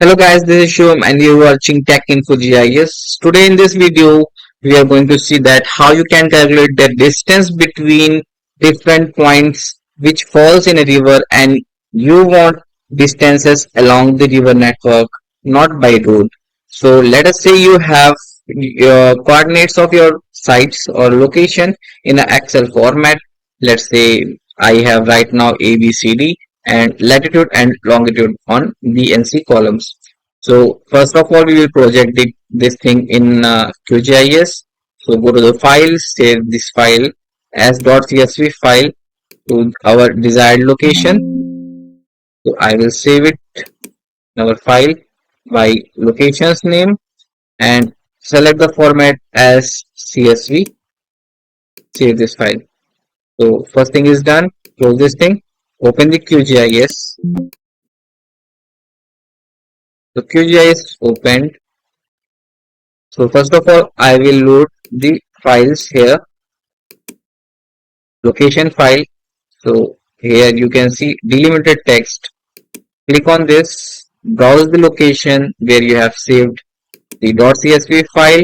Hello guys, this is Shubham and you're watching TechInfoGIS. Today in this video, we are going to see that how you can calculate the distance between different points which falls in a river, and you want distances along the river network, not by road. So let us say you have your coordinates of your sites or location in an Excel format. Let's say I have right now ABCD and latitude and longitude on B and C columns. So first of all, we will project this thing in QGIS. So go to the file, save this file as .csv file to our desired location. So I will save it in our file by location's name and select the format as CSV. Save this file. So first thing is done. Close this thing. Open the QGIS. So QGIS opened. So first of all, I will load the files here. Location file. So here you can see delimited text. Click on this. Browse the location where you have saved the .csv file,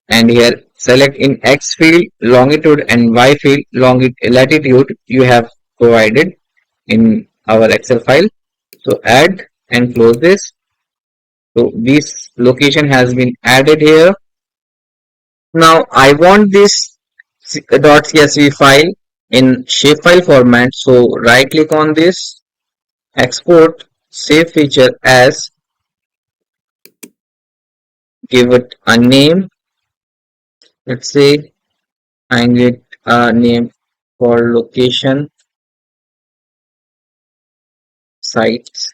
and here select in X field longitude and Y field latitude you have provided in our Excel file. So add and close this. So this location has been added here. Now I want this .csv file in shapefile format. So right click on this, export save feature as, give it a name. Let's say I need a name for location sites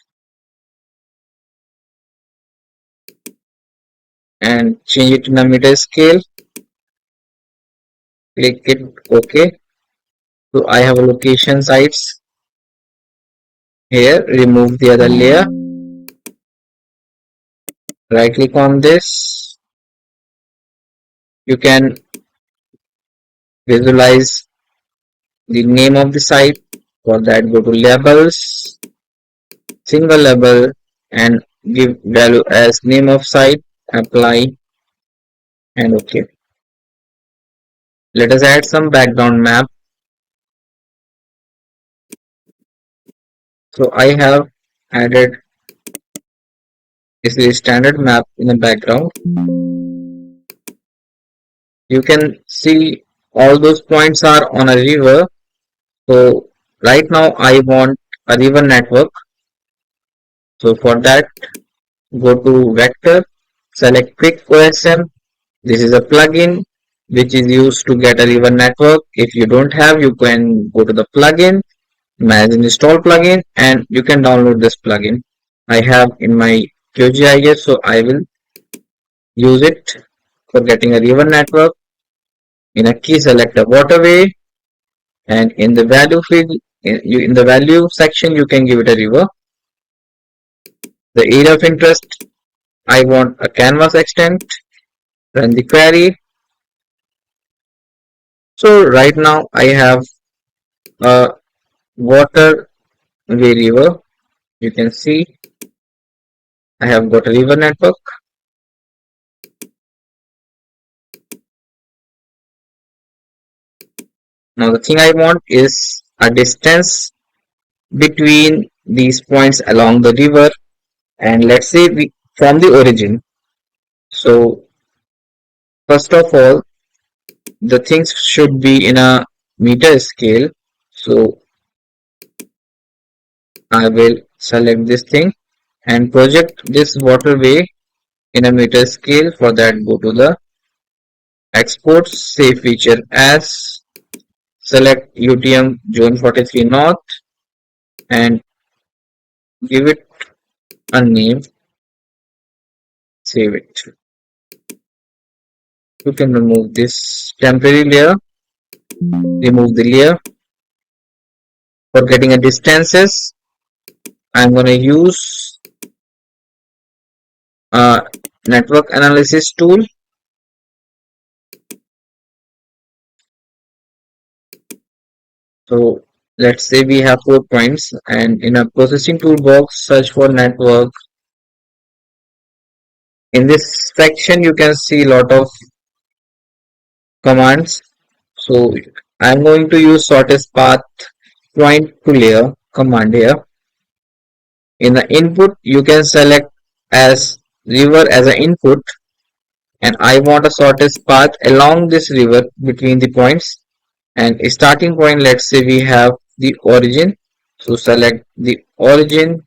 and change it to the meter scale. Click it OK. So I have a location sites here. Remove the other layer. Right click on this. You can visualize the name of the site. For that, go to labels, single label, and give value as name of site. Apply and OK. Let us add some background map. So I have added this standard map in the background. You can see all those points are on a river. So right now I want a river network. So for that, go to vector, select QuickOSM. This is a plugin which is used to get a river network. If you don't have, you can go to the plugin, manage and install plugin, and you can download this plugin. I have in my QGIS, so I will use it for getting a river network. In a key, select a waterway, and in the value field, in the value section, you can give it a river. The area of interest, I want a canvas extent. Run the query. So right now I have a waterway river. You can see I have got a river network. Now the thing I want is a distance between these points along the river, and let's say from the origin. So first of all, the things should be in a meter scale. So I will select this thing and project this waterway in a meter scale. For that, go to the export save feature as, select UTM zone 43 north and give it a name. Save it. You can remove this temporary layer, remove the layer. For getting a distances, I'm going to use a network analysis tool. So let's say we have 4 points, and in a processing toolbox, search for network In this section, you can see a lot of commands. So I'm going to use shortest path point to layer command here. In the input, you can select as river as an input, and I want a shortest path along this river between the points. And a starting point, let's say we have the origin. So select the origin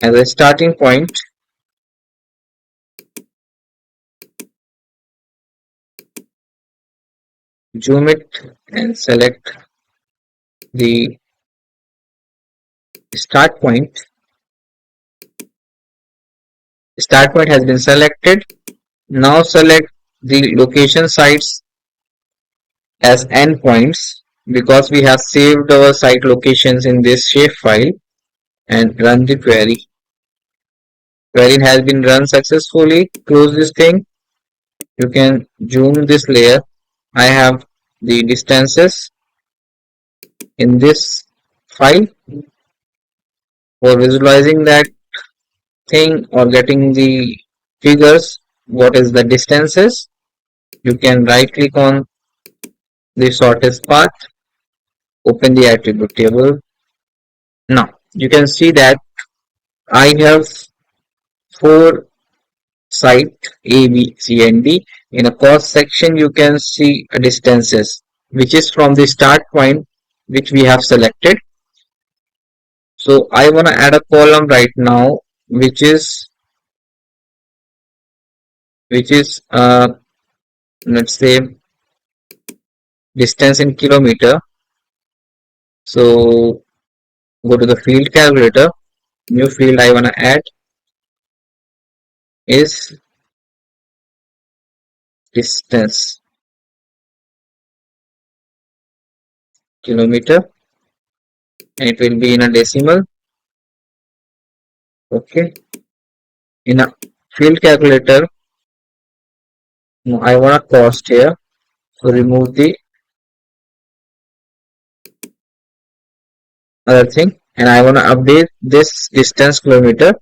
as a starting point. Zoom it and select the start point. Start point has been selected. Now select the location sites as endpoints because we have saved our site locations in this shapefile, and run the query. Query has been run successfully. Close this thing. You can zoom this layer. I have the distances in this file. For visualizing that thing or getting the figures, what is the distances, you can right click on the shortest path, open the attribute table. Now you can see that I have four site A, B, C and D. In a cost section you can see distances which is from the start point which we have selected. So I want to add a column right now which is let's say distance in kilometer. So go to the field calculator. New field I want to add is distance kilometer, and it will be in a decimal. Okay. In a field calculator, I want a cost here. So remove the other thing, and I want to update this distance kilometer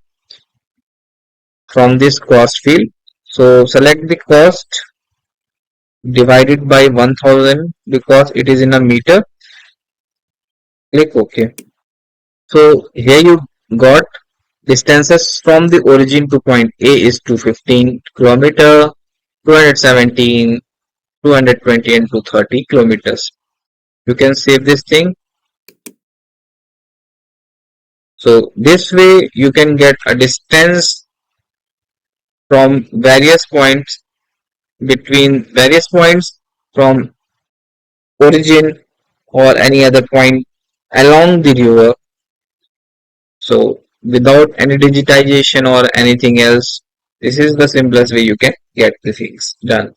from this cost field. So select the cost divided by 1000 because it is in a meter. Click OK. So here you got distances from the origin to point A is 215 kilometer, 217, 220 and 230 kilometers. You can save this thing. So this way you can get a distance from various points between various points from origin or any other point along the river. So without any digitization or anything else, this is the simplest way you can get the things done.